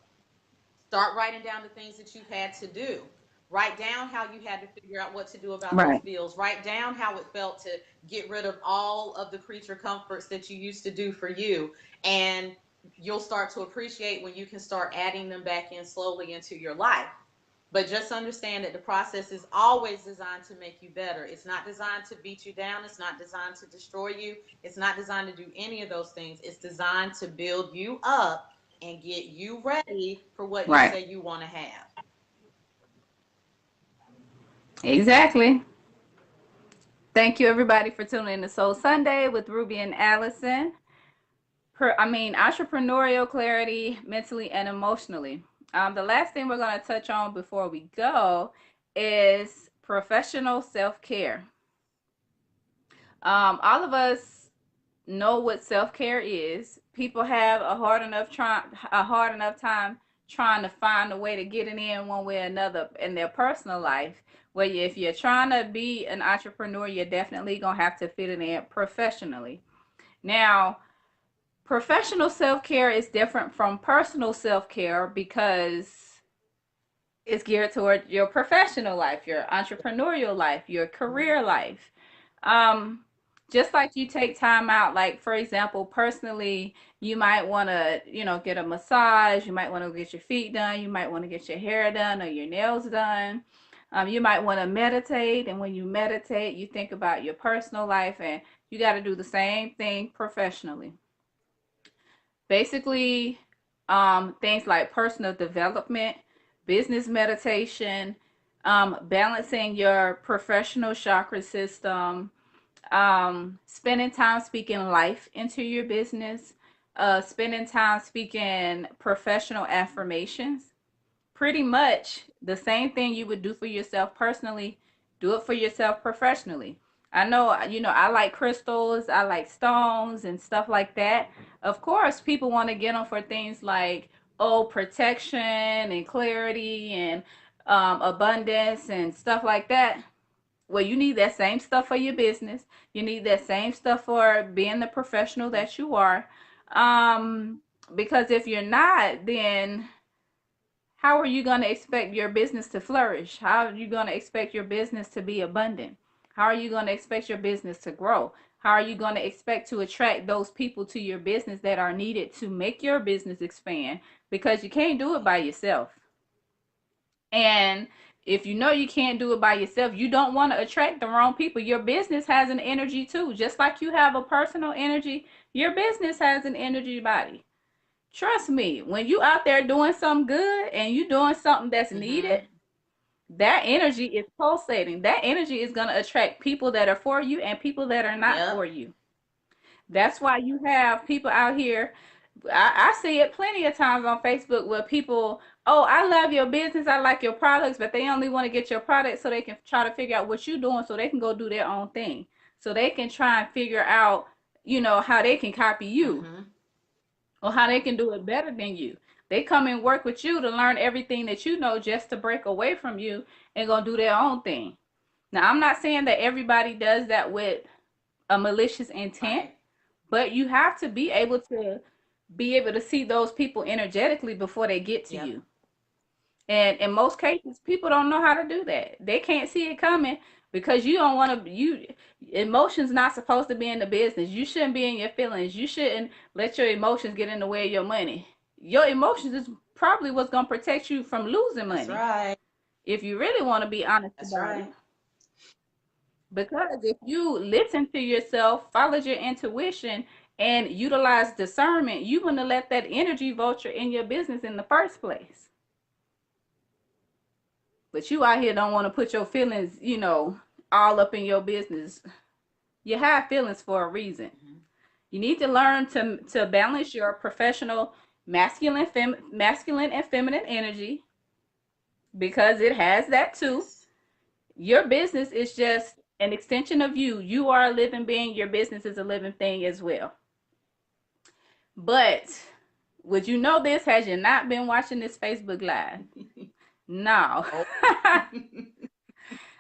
Start writing down the things that you've had to do. Write down how you had to figure out what to do about those Right. bills. Write down how it felt to get rid of all of the creature comforts that you used to do for you. And you'll start to appreciate when you can start adding them back in slowly into your life. But just understand that the process is always designed to make you better. It's not designed to beat you down. It's not designed to destroy you. It's not designed to do any of those things. It's designed to build you up and get you ready for what you Right. say you want to have. Exactly. Thank you, everybody, for tuning in to Soul Sunday with Ruby and Allison. Entrepreneurial clarity, mentally and emotionally. The last thing we're going to touch on before we go is professional self care. All of us know what self care is. People have a hard enough time trying to find a way to get it in one way or another in their personal life. Where if you're trying to be an entrepreneur, you're definitely gonna have to fit it in professionally. Now, Professional self-care is different from personal self-care because it's geared toward your professional life, your entrepreneurial life, your Mhm. career life. Um, just like you take time out, like for example, personally, you might want to, get a massage, you might want to get your feet done, you might want to get your hair done or your nails done. You might want to meditate, and when you meditate, you think about your personal life, and you got to do the same thing professionally. Basically, things like personal development, business meditation, balancing your professional chakra system, spending time speaking life into your business, spending time speaking professional affirmations. Pretty much the same thing you would do for yourself personally, do it for yourself professionally. I know, I like crystals, I like stones and stuff like that. Of course, people want to get them for things like, oh, protection and clarity and abundance and stuff like that. Well, you need that same stuff for your business. You need that same stuff for being the professional that you are. Um, because if you're not, then how are you going to expect your business to flourish? How are you going to expect your business to be abundant? How are you going to expect your business to grow? How are you going to expect to attract those people to your business that are needed to make your business expand? Because you can't do it by yourself. And if you know you can't do it by yourself, you don't want to attract the wrong people. Your business has an energy too. Just like you have a personal energy, your business has an energy body. Trust me, when you out there doing something good and you doing something that's needed, Mhm. that energy is pulsating. That energy is going to attract people that are for you and people that are not for Yep. you. That's why you have people out here. I see it plenty of times on Facebook where people, oh, I love your business, I like your products, but they only want to get your product so they can try to figure out what you're doing so they can go do their own thing. So they can try and figure out, how they can copy you Mhm. or how they can do it better than you. They come and work with you to learn everything that you know just to break away from you and go do their own thing. Now, I'm not saying that everybody does that with a malicious intent, Right. but you have to be able to see those people energetically before they get to Yep. you. And in most cases, people don't know how to do that. They can't see it coming because you don't want to. You emotions not supposed to be in the business. You shouldn't be in your feelings. You shouldn't let your emotions get in the way of your money. Your emotions is probably what's gonna protect you from losing That's money right. if you really want to be honest That's about it. right. Because if you listen to yourself, follow your intuition, and utilize discernment, you wouldn't let that energy vulture in your business in the first place. But you out here don't want to put your feelings, all up in your business. You have feelings for a reason. Mhm. You need to learn to balance your professional masculine and feminine energy because it has that too. Yes. Your business is just an extension of you. You are a living being. Your business is a living thing as well. But would you know this? Has you not been watching this Facebook Live? No. Oh.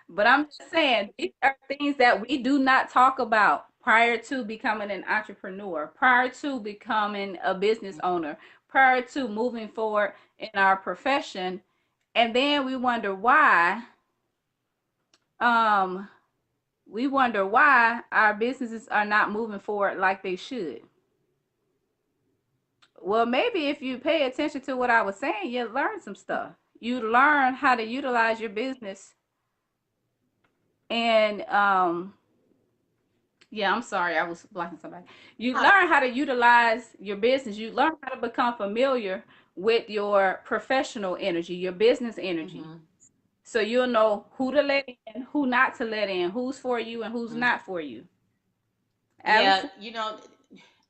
But I'm just saying, these are things that we do not talk about prior to becoming an entrepreneur, prior to becoming a business owner, prior to moving forward in our profession. And then um, we wonder why our businesses are not moving forward like they should. Well, maybe if you pay attention to what I was saying, you learn some stuff. You learn how to utilize your business and yeah, I'm sorry, I was blocking somebody. You learn how to utilize your business. You learn how to become familiar with your professional energy, your business energy. Mhm. So you'll know who to let in, who not to let in, who's for you and who's Mhm. not for you. Yeah, Allison?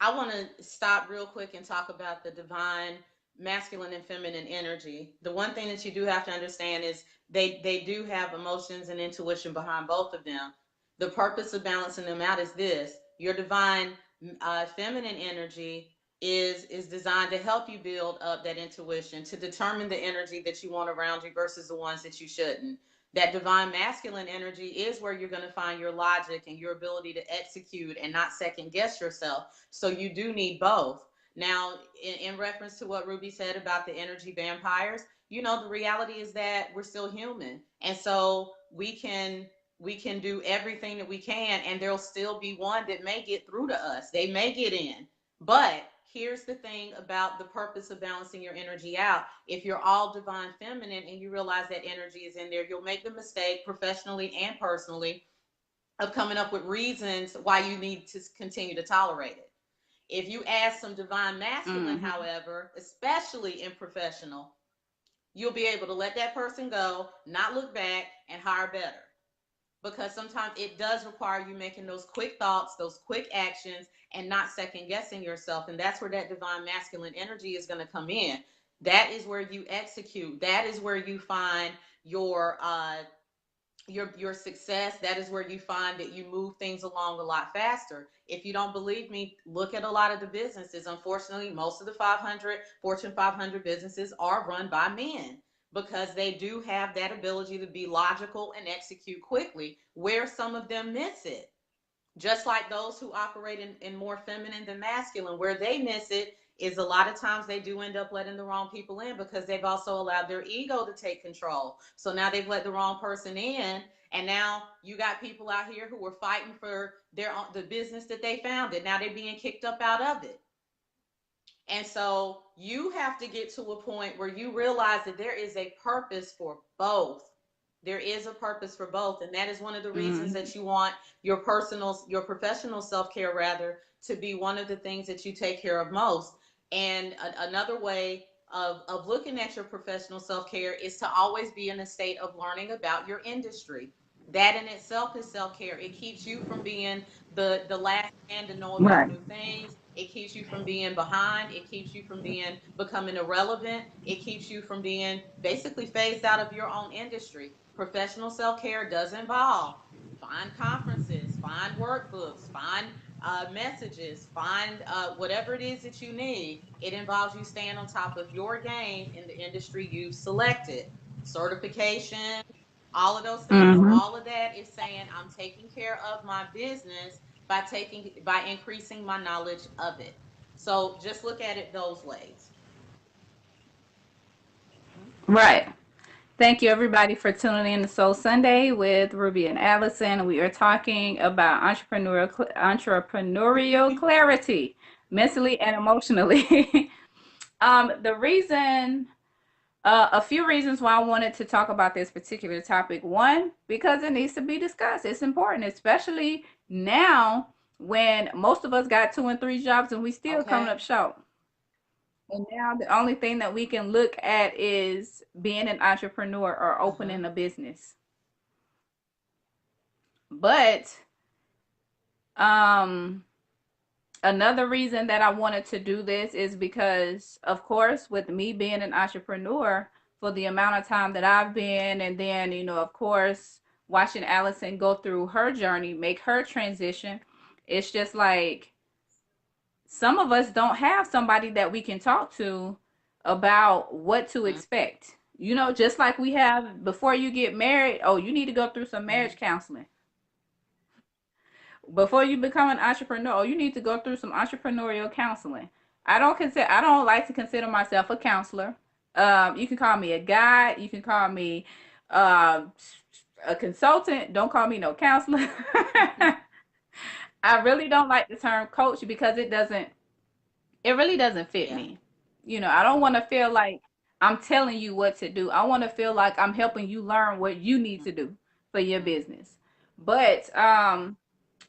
I want to stop real quick and talk about the divine masculine and feminine energy. The one thing that you do have to understand is they do have emotions and intuition behind both of them. The purpose of balancing them out is this: your divine feminine energy is designed to help you build up that intuition, to determine the energy that you want around you versus the ones that you shouldn't. That divine masculine energy is where you're going to find your logic and your ability to execute and not second guess yourself. So you do need both. Now, in reference to what Ruby said about the energy vampires, you know, the reality is that we're still human. And so we can do everything that we can, and there'll still be one that may get through to us. They may get in. But here's the thing about the purpose of balancing your energy out. If you're all divine feminine and you realize that energy is in there, you'll make the mistake professionally and personally of coming up with reasons why you need to continue to tolerate it. If you add some divine masculine, Mm-hmm. however, especially in professional, you'll be able to let that person go, not look back, and hire better. Because sometimes it does require you making those quick thoughts, those quick actions, and not second guessing yourself. And that's where that divine masculine energy is going to come in. That is where you execute. That is where you find your success. That is where you find that you move things along a lot faster. If you don't believe me, look at a lot of the businesses. Unfortunately, most of the Fortune 500 businesses are run by men because they do have that ability to be logical and execute quickly, where some of them miss it. Just like those who operate in more feminine than masculine, where they miss it is a lot of times they do end up letting the wrong people in because they've also allowed their ego to take control. So now they've let the wrong person in, and now you got people out here who were fighting for the business that they founded. Now they're being kicked up out of it. And so you have to get to a point where you realize that there is a purpose for both. There is a purpose for both. And that is one of the reasons Mm-hmm. that you want your professional self-care rather to be one of the things that you take care of most. And another way of looking at your professional self-care is to always be in a state of learning about your industry. That in itself is self-care. It keeps you from being the last man to know about Right. new things. It keeps you from being behind. It keeps you from being becoming irrelevant. It keeps you from being basically phased out of your own industry. Professional self-care does involve find conferences, find workbooks, find messages, find whatever it is that you need. It involves you staying on top of your game in the industry you've selected. Certification, all of those things. Mm-hmm. All of that is saying I'm taking care of my business by increasing my knowledge of it. So just look at it those ways. Right. Thank you, everybody, for tuning in to Soul Sunday with Ruby and Allison. We are talking about entrepreneurial clarity, mentally and emotionally. The reason, a few reasons why I wanted to talk about this particular topic. One, because it needs to be discussed. It's important, especially now when most of us got 2 and 3 jobs and we still coming Okay. up short. And now the only thing that we can look at is being an entrepreneur or Mm-hmm. opening a business. But um another reason that I wanted to do this is because of course with me being an entrepreneur for the amount of time that I've been, and then of course watching Allison go through her journey, make her transition, it's just like some of us don't have somebody that we can talk to about what to expect. Just like we have before you get married, oh, you need to go through some Mm-hmm. marriage counseling. Before you become an entrepreneur, oh, you need to go through some entrepreneurial counseling. I don't like to consider myself a counselor. You can call me a guide, you can call me um a consultant. Don't call me no counselor. I really don't like the term coach because it really doesn't fit Yeah. me. I don't want to feel like I'm telling you what to do. I want to feel like I'm helping you learn what you need to do for your Mm-hmm. business. But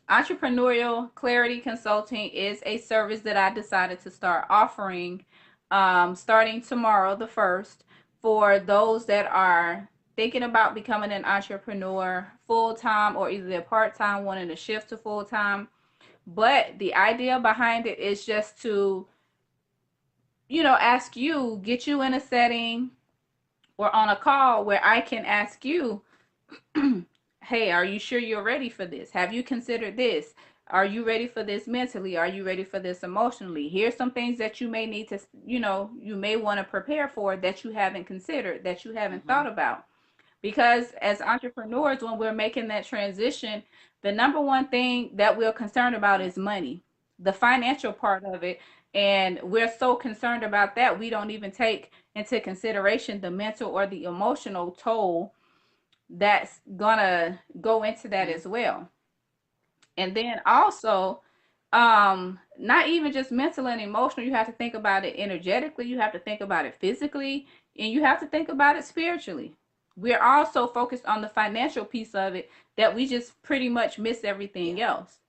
entrepreneurial clarity consulting is a service that I decided to start offering starting tomorrow, the 1st, for those that are thinking about becoming an entrepreneur full time or either they're part time, wanting to shift to full time. But the idea behind it is just to ask you, get you in a setting or on a call where I can ask you, hey, are you sure you're ready for this? Have you considered this? Are you ready for this mentally? Are you ready for this emotionally? Here's some things that you may need to, you may want to prepare for that you haven't considered, that you haven't Mm-hmm. thought about. Because as entrepreneurs, when we're making that transition, the number one thing that we're concerned about is money, the financial part of it. And we're so concerned about that, we don't even take into consideration the mental or the emotional toll that's gonna go into that Mm-hmm. as well. And then also, not even just mental and emotional, you have to think about it energetically, you have to think about it physically, and you have to think about it spiritually. We're also focused on the financial piece of it that we just pretty much miss Yeah. everything else.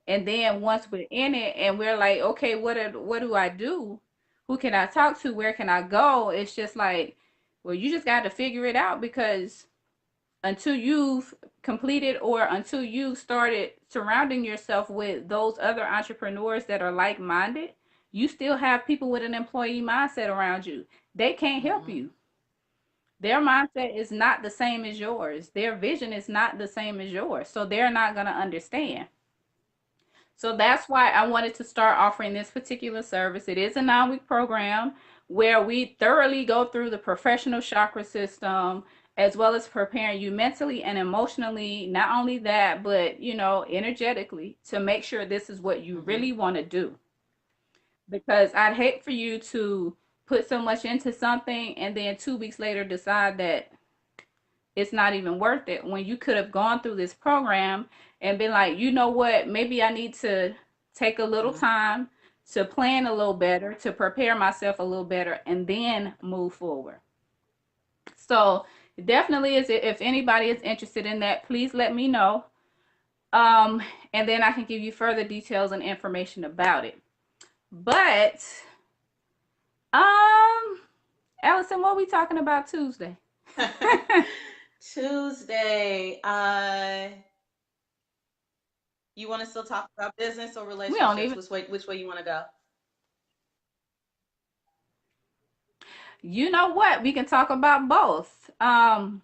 And then once we're in it and we're like, okay, what do I do? Who can I talk to? Where can I go? It's just like, well, you just got to figure it out, because until you've completed or until you started surrounding yourself with those other entrepreneurs that are like-minded, you still have people with an employee mindset around you. They can't help Mm-hmm. you. Their mindset is not the same as yours. Their vision is not the same as yours. So they're not going to understand. So that's why I wanted to start offering this particular service. It is a 9-week program where we thoroughly go through the professional chakra system, as well as preparing you mentally and emotionally. Not only that, but energetically, to make sure this is what you Mm-hmm. really want to do. Because I'd hate for you to put so much into something and then 2 weeks later decide that it's not even worth it, when you could have gone through this program and been like, you know what, maybe I need to take a little Mm-hmm. time to plan a little better, to prepare myself a little better, and then move forward. So definitely, is if anybody is interested in that, please let me know. Um, and then I can give you further details and information about it. But um, Allison, what are we talking about Tuesday? Tuesday. You want to still talk about business or We don't relationships? even. Which way you want to go? You know what? We can talk about both. And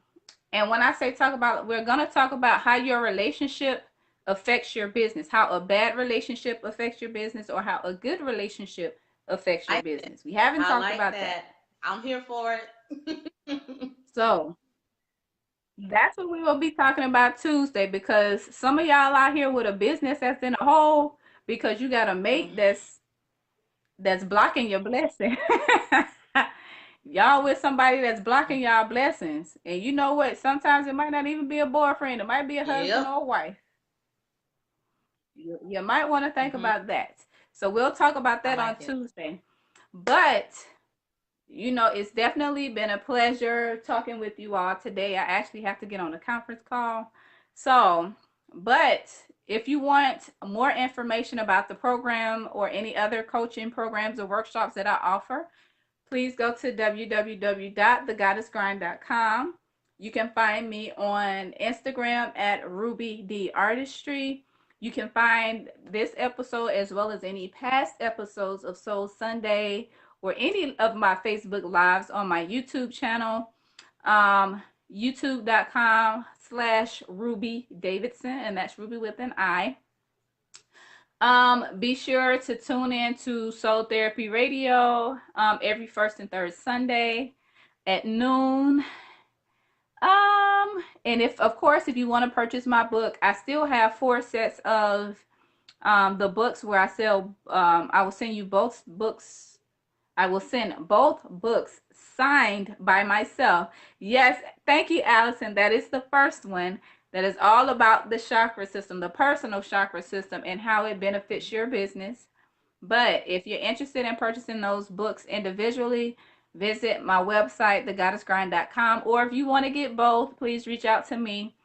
when I say talk about, we're going to talk about how your relationship affects your business, how a bad relationship affects your business, or how a good relationship affects your I business. We haven't I talked like about that. that. I'm here for it. So that's what we will be talking about Tuesday, because some of y'all out here with a business that's in a hole because you got a mate Mhm. that's blocking your blessing. Y'all with somebody that's blocking y'all blessings. And you know what? Sometimes it might not even be a boyfriend. It might be a husband Yep. or a wife. You might want to think Hmm. about that. So we'll talk about I that like on it. Tuesday. But, it's definitely been a pleasure talking with you all today. I actually have to get on a conference call. So, but if you want more information about the program or any other coaching programs or workshops that I offer, please go to www.thegoddessgrind.com. You can find me on Instagram at Ruby D Artistry. You can find this episode as well as any past episodes of Soul Sunday or any of my Facebook Lives on my YouTube channel, youtube.com/Ruby Davidson, and that's Ruby with an I. Be sure to tune in to Soul Therapy Radio every first and third Sunday at noon. And if, of course, if you want to purchase my book, I still have 4 sets of the books where I sell. I will send you both books. I will send both books signed by myself. Yes, thank you, Allison. That is the first one. That is all about the chakra system, the personal chakra system, and how it benefits your business. But if you're interested in purchasing those books individually, visit my website, thegoddessgrind.com. Or if you want to get both, please reach out to me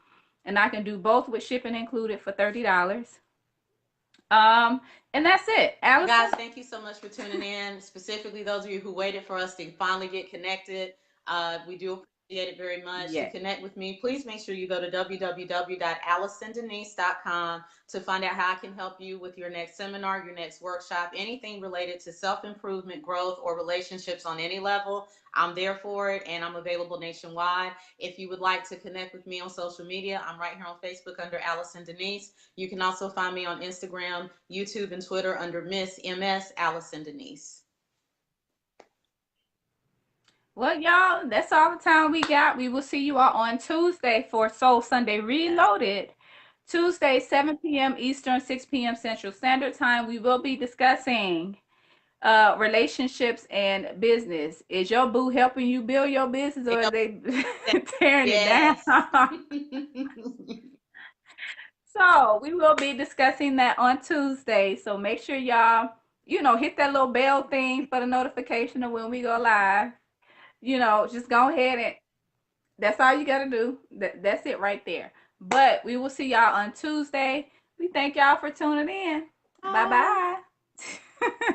and I can do both with shipping included for $30. Um, and that's it. Guys, Allison? thank you so much for tuning in. Specifically, those of you who waited for us to finally get connected. We do appreciate it very much. To Yes. connect with me, please make sure you go to www.allisondenise.com to find out how I can help you with your next seminar, your next workshop, anything related to self-improvement, growth, or relationships on any level. I'm there for it, and I'm available nationwide. If you would like to connect with me on social media, I'm right here on Facebook under Allison Denise. You can also find me on Instagram, YouTube, and Twitter under Miss MS Allison Denise. Well, y'all, that's all the time we got. We will see you all on Tuesday for Soul Sunday Reloaded. Tuesday, 7 p.m. Eastern, 6 p.m. Central Standard Time. We will be discussing relationships and business. Is your boo helping you build your business, or are they tearing it down? Yes. So we will be discussing that on Tuesday. So make sure y'all, hit that little bell thing for the notification of when we go live. Just go ahead and that's all you gotta do. That's it right there. But we will see y'all on Tuesday. We thank y'all for tuning in. Bye Bye. bye.